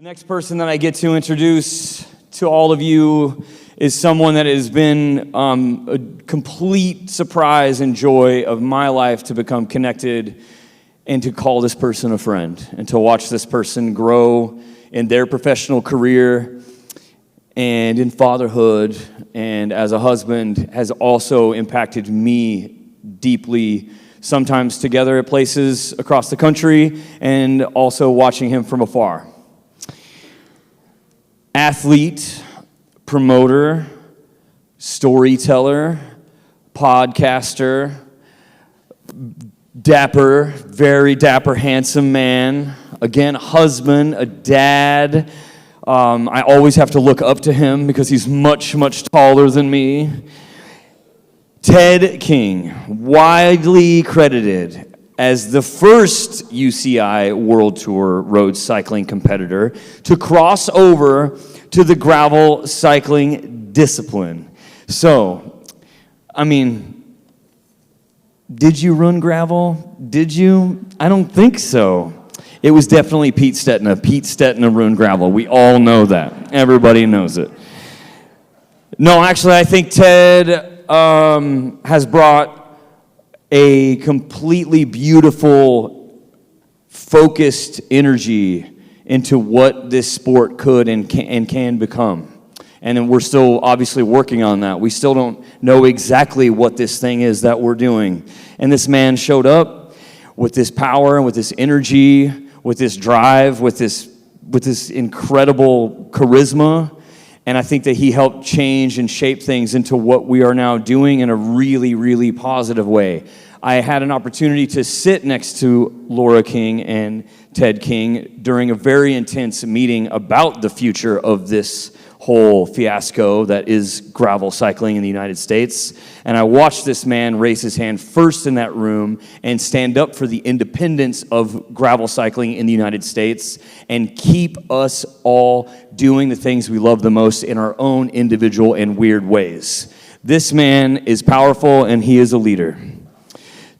Next person that I get to introduce to all of you is someone that has been a complete surprise and joy of my life to become connected and to call this person a friend and to watch this person grow in their professional career and in fatherhood and as a husband has also impacted me deeply, sometimes together at places across the country and also watching him from afar. Athlete, promoter, storyteller, podcaster, dapper, very dapper, handsome man, again, husband, a dad. I always have to look up to him because he's much, much taller than me. Ted King, widely credited as the first UCI World Tour road cycling competitor to cross over to the gravel cycling discipline. So, did you run gravel? Did you? I don't think so. It was definitely Pete Stetina. Pete Stetina run gravel. We all know that. Everybody knows it. No, actually, I think Ted has brought a completely beautiful, focused energy into what this sport could and can become. And then we're still obviously working on that. We still don't know exactly what this thing is that we're doing. And this man showed up with this power and with this energy, with this drive, with this incredible charisma. And I think that he helped change and shape things into what we are now doing in a really, really positive way. I had an opportunity to sit next to Laura King and Ted King during a very intense meeting about the future of this whole fiasco that is gravel cycling in the United States. And I watched this man raise his hand first in that room and stand up for the independence of gravel cycling in the United States and keep us all doing the things we love the most in our own individual and weird ways. This man is powerful and he is a leader.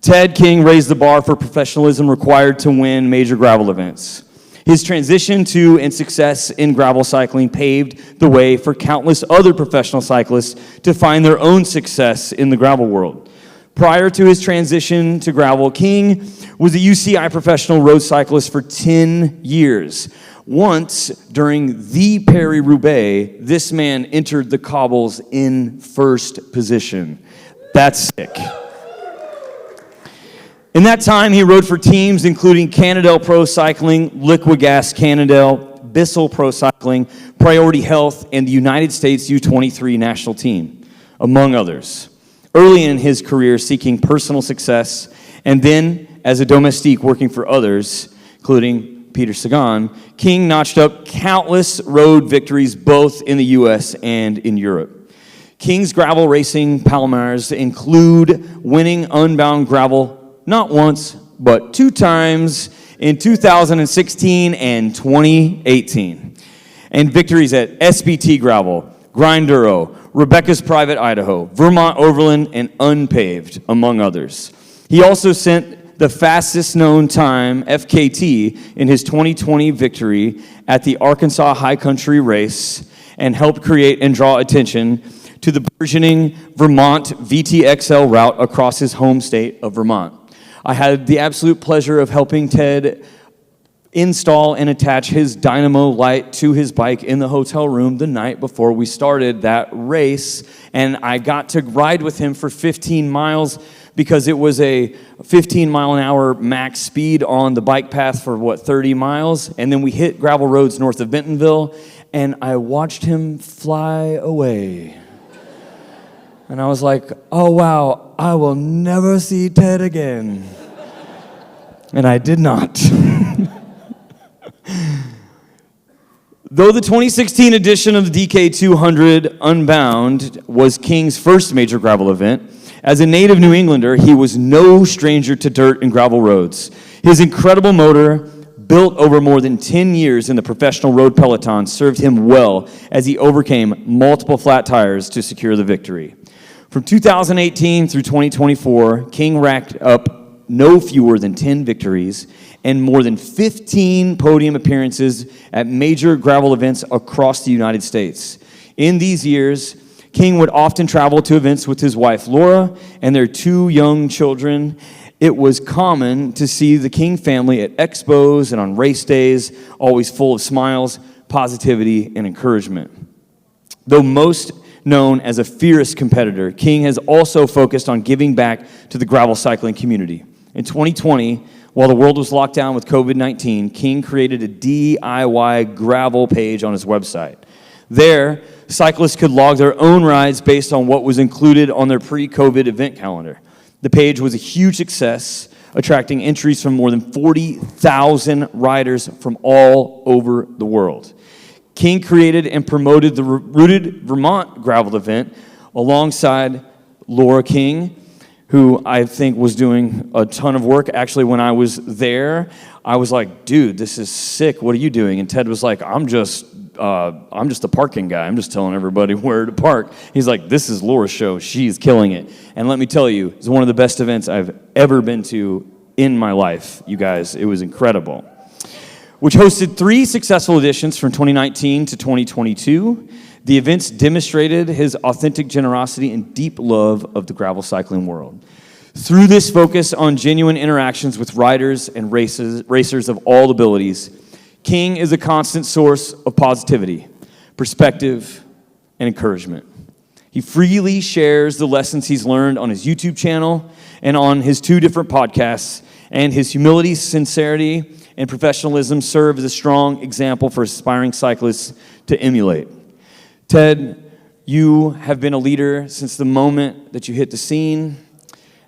Ted King raised the bar for professionalism required to win major gravel events. His transition to and success in gravel cycling paved the way for countless other professional cyclists to find their own success in the gravel world. Prior to his transition to gravel, King was a UCI professional road cyclist for 10 years. Once, during the Paris-Roubaix, this man entered the cobbles in first position. That's sick. In that time, he rode for teams including Cannondale Pro Cycling, Liquigas Cannondale, Bissell Pro Cycling, Priority Health, and the United States U23 national team, among others. Early in his career seeking personal success, and then as a domestique working for others, including Peter Sagan, King notched up countless road victories both in the U.S. and in Europe. King's gravel racing palmares include winning Unbound Gravel not once, but 2 times in 2016 and 2018. And victories at SBT Gravel, Grinduro, Rebecca's Private Idaho, Vermont Overland, and Unpaved, among others. He also sent the fastest known time, FKT, in his 2020 victory at the Arkansas High Country Race and helped create and draw attention to the burgeoning Vermont VTXL route across his home state of Vermont. I had the absolute pleasure of helping Ted install and attach his dynamo light to his bike in the hotel room the night before we started that race. And I got to ride with him for 15 miles because it was a 15-mile-an-hour max speed on the bike path for, 30 miles? And then we hit gravel roads north of Bentonville, and I watched him fly away. And I was like, oh, wow, I will never see Ted again. And I did not. Though the 2016 edition of the DK200 Unbound was King's first major gravel event, as a native New Englander, he was no stranger to dirt and gravel roads. His incredible motor, built over more than 10 years in the professional road peloton, served him well as he overcame multiple flat tires to secure the victory. From 2018 through 2024, King racked up no fewer than 10 victories and more than 15 podium appearances at major gravel events across the United States. In these years, King would often travel to events with his wife, Laura, and their 2 young children. It was common to see the King family at expos and on race days, always full of smiles, positivity, and encouragement. Though most known as a fierce competitor, King has also focused on giving back to the gravel cycling community. In 2020, while the world was locked down with COVID-19, King created a DIY gravel page on his website. There, cyclists could log their own rides based on what was included on their pre-COVID event calendar. The page was a huge success, attracting entries from more than 40,000 riders from all over the world. King created and promoted the Rooted Vermont gravel event alongside Laura King, who I think was doing a ton of work. Actually, when I was there, I was like, dude, this is sick. What are you doing? And Ted was like, I'm just a parking guy. I'm just telling everybody where to park. He's like, this is Laura's show. She's killing it. And let me tell you, it's one of the best events I've ever been to in my life, you guys. It was incredible. Which hosted 3 successful editions from 2019 to 2022. The events demonstrated his authentic generosity and deep love of the gravel cycling world. Through this focus on genuine interactions with riders and racers of all abilities, King is a constant source of positivity, perspective, and encouragement. He freely shares the lessons he's learned on his YouTube channel and on his 2 different podcasts, and his humility, sincerity, and professionalism serve as a strong example for aspiring cyclists to emulate. Ted, you have been a leader since the moment that you hit the scene,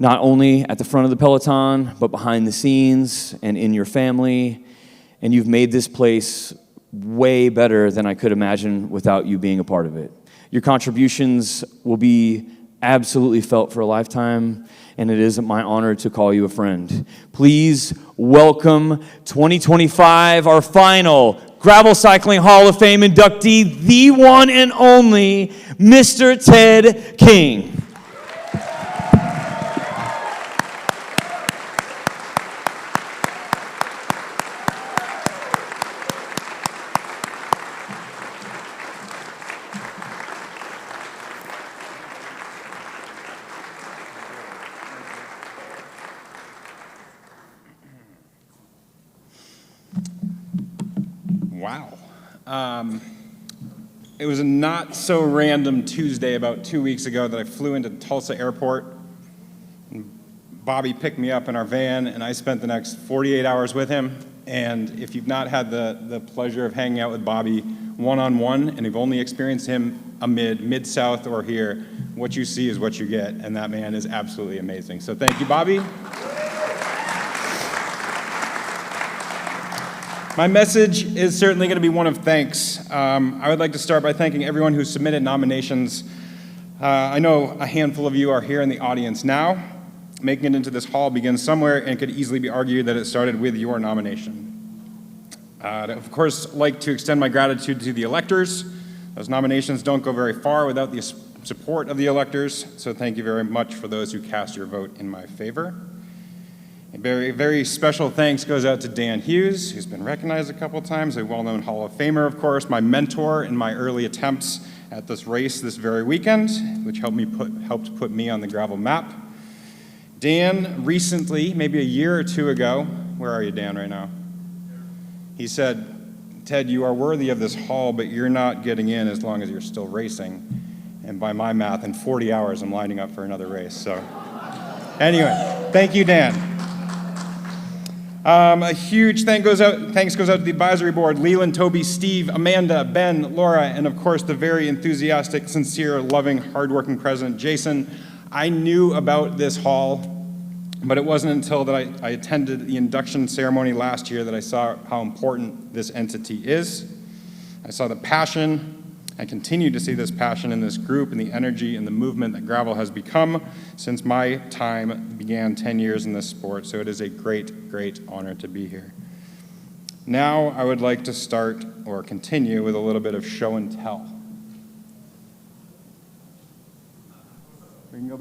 not only at the front of the peloton, but behind the scenes and in your family, and you've made this place way better than I could imagine without you being a part of it. Your contributions will be absolutely felt for a lifetime, and it is my honor to call you a friend. Please welcome 2025, our final Gravel Cycling Hall of Fame inductee, the one and only Mr. Ted King. Wow. It was a not so random Tuesday about 2 weeks ago that I flew into Tulsa Airport. Bobby picked me up in our van, and I spent the next 48 hours with him. And if you've not had the pleasure of hanging out with Bobby one-on-one, and you've only experienced him mid-south or here, what you see is what you get, and that man is absolutely amazing. So thank you, Bobby. My message is certainly going to be one of thanks. I would like to start by thanking everyone who submitted nominations. I know a handful of you are here in the audience now. Making it into this hall begins somewhere, and it could easily be argued that it started with your nomination. I'd, of course, like to extend my gratitude to the electors. Those nominations don't go very far without the support of the electors, so thank you very much for those who cast your vote in my favor. A very, very special thanks goes out to Dan Hughes, who's been recognized a couple times, a well-known Hall of Famer, of course, my mentor in my early attempts at this race this very weekend, which helped put me on the gravel map. Dan recently, maybe a year or 2 ago, where are you, Dan, right now? He said, Ted, you are worthy of this hall, but you're not getting in as long as you're still racing. And by my math, in 40 hours, I'm lining up for another race. So anyway, thank you, Dan. A huge thanks goes out to the advisory board, Leland, Toby, Steve, Amanda, Ben, Laura, and of course the very enthusiastic, sincere, loving, hardworking president, Jason. I knew about this hall, but it wasn't until that I attended the induction ceremony last year that I saw how important this entity is. I saw the passion. I continue to see this passion in this group and the energy and the movement that gravel has become since my time began 10 years in this sport, so it is a great, great honor to be here. Now I would like to start or continue with a little bit of show and tell. We can go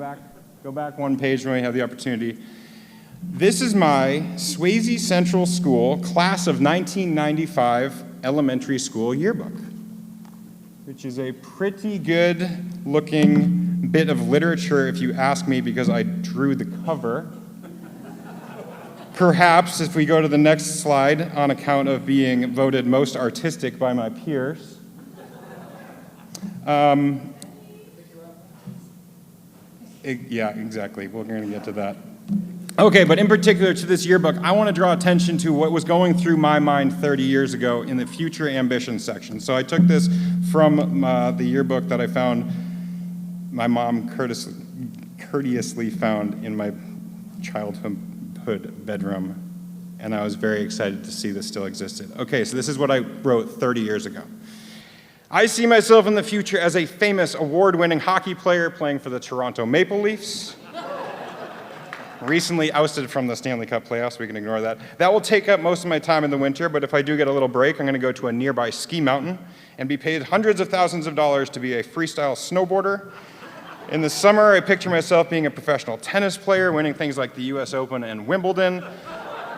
back one page when we have the opportunity. This is my Swayze Central School class of 1995 elementary school yearbook, which is a pretty good looking bit of literature if you ask me, because I drew the cover. Perhaps if we go to the next slide, on account of being voted most artistic by my peers. Yeah, exactly. We're going to get to that. Okay, but in particular to this yearbook, I want to draw attention to what was going through my mind 30 years ago in the future ambition section. So I took this from the yearbook that I found, my mom courteously found in my childhood bedroom, and I was very excited to see this still existed. Okay, so this is what I wrote 30 years ago. I see myself in the future as a famous award-winning hockey player playing for the Toronto Maple Leafs. Recently ousted from the Stanley Cup playoffs, we can ignore that. That will take up most of my time in the winter, but if I do get a little break, I'm going to go to a nearby ski mountain and be paid hundreds of thousands of dollars to be a freestyle snowboarder. In the summer, I picture myself being a professional tennis player, winning things like the US Open and Wimbledon.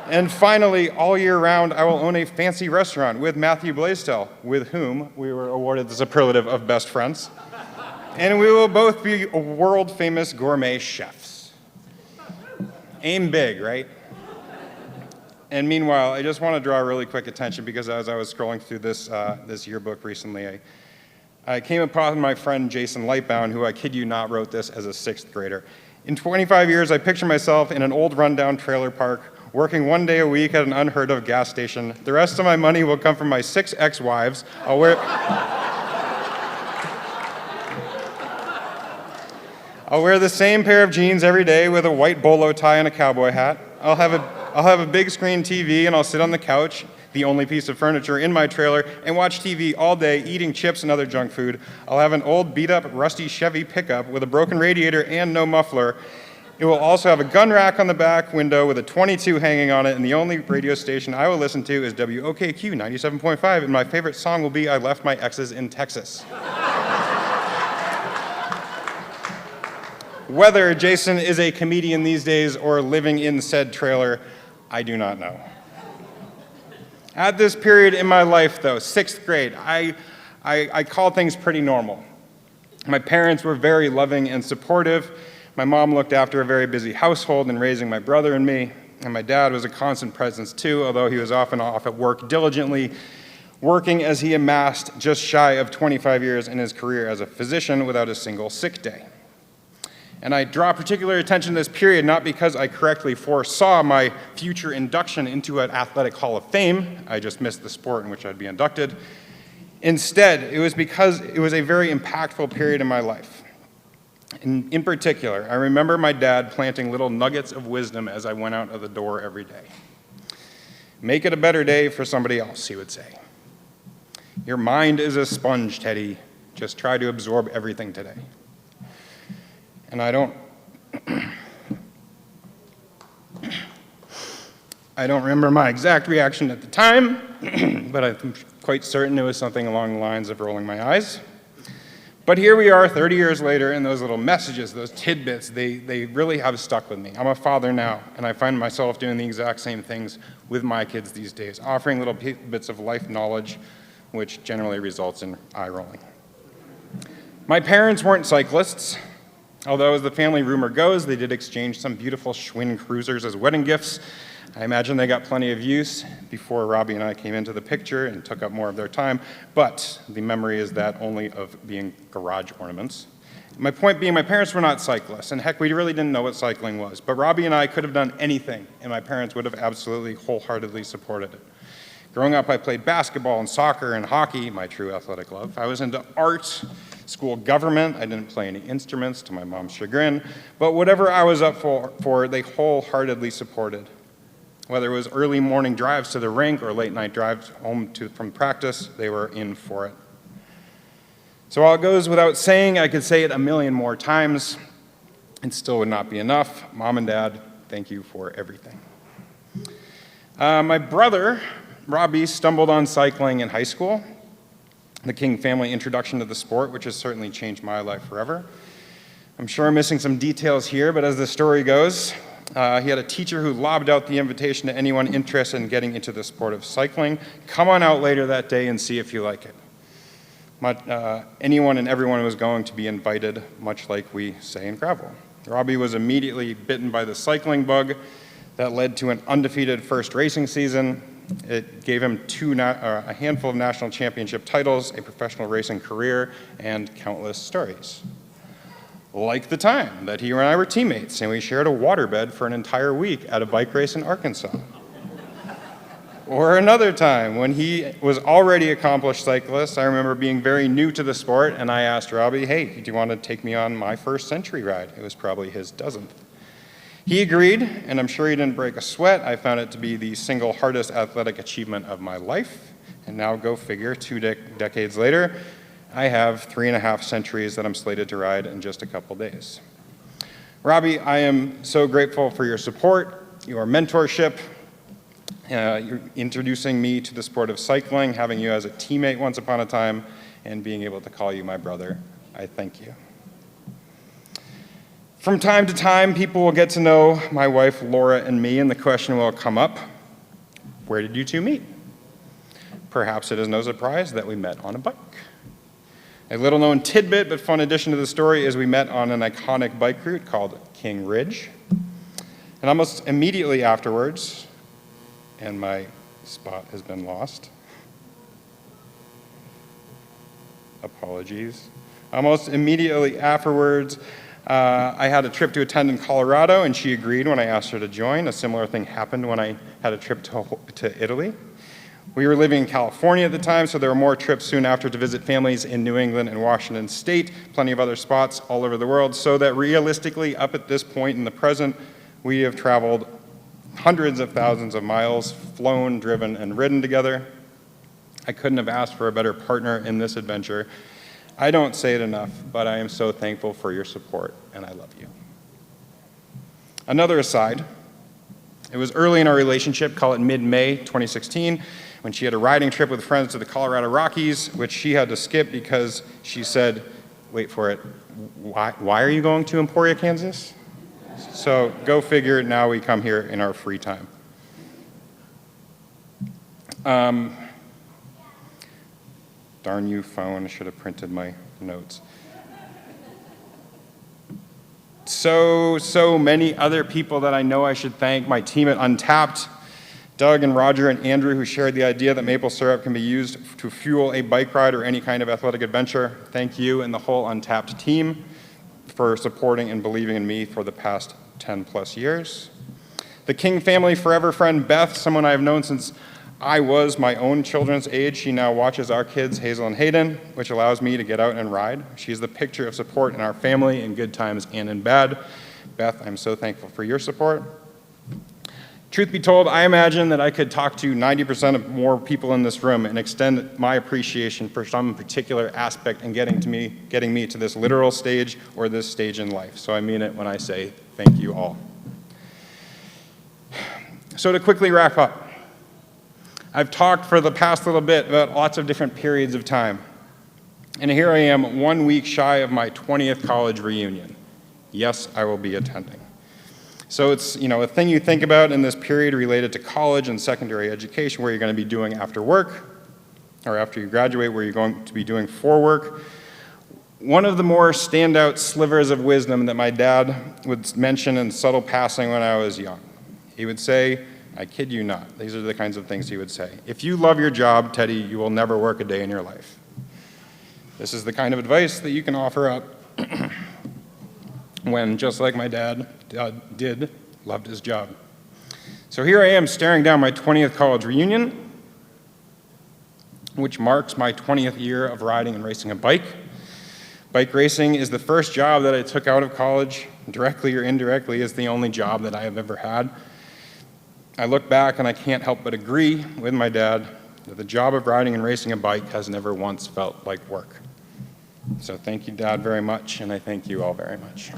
And finally, all year round, I will own a fancy restaurant with Matthew Blaisdell, with whom we were awarded the superlative of best friends. And we will both be world-famous gourmet chefs. Aim big, right? And meanwhile, I just want to draw really quick attention, because as I was scrolling through this yearbook recently, I came upon my friend Jason Lightbound, who, I kid you not, wrote this as a 6th grader. In 25 years, I picture myself in an old rundown trailer park, working one day a week at an unheard of gas station. The rest of my money will come from my 6 ex-wives. I'll wear the same pair of jeans every day with a white bolo tie and a cowboy hat. I'll have a big screen TV, and I'll sit on the couch, the only piece of furniture in my trailer, and watch TV all day, eating chips and other junk food. I'll have an old beat-up, rusty Chevy pickup with a broken radiator and no muffler. It will also have a gun rack on the back window with a .22 hanging on it, and the only radio station I will listen to is WOKQ 97.5, and my favorite song will be I Left My Exes in Texas. Whether Jason is a comedian these days or living in said trailer, I do not know. At this period in my life, though, 6th grade, I call things pretty normal. My parents were very loving and supportive. My mom looked after a very busy household in raising my brother and me, and my dad was a constant presence too, although he was often off at work diligently, working as he amassed just shy of 25 years in his career as a physician without a single sick day. And I draw particular attention to this period not because I correctly foresaw my future induction into an athletic hall of fame. I just missed the sport in which I'd be inducted. Instead, it was because it was a very impactful period in my life. In particular, I remember my dad planting little nuggets of wisdom as I went out of the door every day. Make it a better day for somebody else, he would say. Your mind is a sponge, Teddy. Just try to absorb everything today. And I don't remember my exact reaction at the time, but I'm quite certain it was something along the lines of rolling my eyes. But here we are 30 years later, and those little messages, those tidbits, they really have stuck with me. I'm a father now, and I find myself doing the exact same things with my kids these days, offering little bits of life knowledge, which generally results in eye rolling. My parents weren't cyclists. Although, as the family rumor goes, they did exchange some beautiful Schwinn cruisers as wedding gifts. I imagine they got plenty of use before Robbie and I came into the picture and took up more of their time, but the memory is that only of being garage ornaments. My point being, my parents were not cyclists, and heck, we really didn't know what cycling was, but Robbie and I could have done anything, and my parents would have absolutely wholeheartedly supported it. Growing up, I played basketball and soccer and hockey, my true athletic love. I was into art, school government. I didn't play any instruments, to my mom's chagrin. But whatever I was up for, they wholeheartedly supported. Whether it was early morning drives to the rink or late night drives home from practice, they were in for it. So while it goes without saying, I could say it a million more times, it still would not be enough. Mom and Dad, thank you for everything. My brother, Robbie, stumbled on cycling in high school, the King family introduction to the sport, which has certainly changed my life forever. I'm sure I'm missing some details here, but as the story goes, He had a teacher who lobbed out the invitation to anyone interested in getting into the sport of cycling. Come on out later that day and see if you like it. Anyone and everyone was going to be invited, much like we say in gravel. Robbie was immediately bitten by the cycling bug that led to an undefeated first racing season. It gave him a handful of national championship titles, a professional racing career, and countless stories. Like the time that he and I were teammates and we shared a waterbed for an entire week at a bike race in Arkansas. Or another time when he was already accomplished cyclist. I remember being very new to the sport and I asked Robbie, hey, do you want to take me on my first century ride? It was probably his dozenth. He agreed, and I'm sure he didn't break a sweat. I found it to be the single hardest athletic achievement of my life. And now go figure, 2 decades later, I have 3.5 centuries that I'm slated to ride in just a couple days. Robbie, I am so grateful for your support, your mentorship, you're introducing me to the sport of cycling, having you as a teammate once upon a time, and being able to call you my brother. I thank you. From time to time, people will get to know my wife, Laura, and me, and the question will come up, where did you two meet? Perhaps it is no surprise that we met on a bike. A little-known tidbit, but fun addition to the story, is we met on an iconic bike route called King Ridge. And almost immediately afterwards, and my spot has been lost. Apologies. Almost immediately afterwards, I had a trip to attend in Colorado, and she agreed when I asked her to join. A similar thing happened when I had a trip to Italy. We were living in California at the time, so there were more trips soon after to visit families in New England and Washington State, plenty of other spots all over the world, so that realistically, up at this point in the present, we have traveled hundreds of thousands of miles, flown, driven, and ridden together. I couldn't have asked for a better partner in this adventure. I don't say it enough, but I am so thankful for your support, and I love you. Another aside, it was early in our relationship, call it mid-May 2016, when she had a riding trip with friends to the Colorado Rockies, which she had to skip because she said, wait for it, why are you going to Emporia, Kansas? So go figure, now we come here in our free time. Darn you, phone, I should have printed my notes. So many other people that I know I should thank. My team at Untapped, Doug and Roger and Andrew, who shared the idea that maple syrup can be used to fuel a bike ride or any kind of athletic adventure. Thank you and the whole Untapped team for supporting and believing in me for the past 10 plus years. The King family forever friend Beth, someone I have known since I was my own children's age. She now watches our kids, Hazel and Hayden, which allows me to get out and ride. She's the picture of support in our family in good times and in bad. Beth, I'm so thankful for your support. Truth be told, I imagine that I could talk to 90% of more people in this room and extend my appreciation for some particular aspect in getting me to this literal stage or this stage in life. So I mean it when I say thank you all. So to quickly wrap up, I've talked for the past little bit about lots of different periods of time. And here I am 1 week shy of my 20th college reunion. Yes, I will be attending. So it's, a thing you think about in this period related to college and secondary education, where you're going to be doing after work, or after you graduate, where you're going to be doing for work. One of the more standout slivers of wisdom that my dad would mention in subtle passing when I was young. He would say, I kid you not, these are the kinds of things he would say. If you love your job, Teddy, you will never work a day in your life. This is the kind of advice that you can offer up when, just like my dad did, loved his job. So here I am staring down my 20th college reunion, which marks my 20th year of riding and racing a bike. Bike racing is the first job that I took out of college, directly or indirectly. It's the only job that I have ever had. I look back and I can't help but agree with my dad that the job of riding and racing a bike has never once felt like work. So thank you, Dad, very much, and I thank you all very much.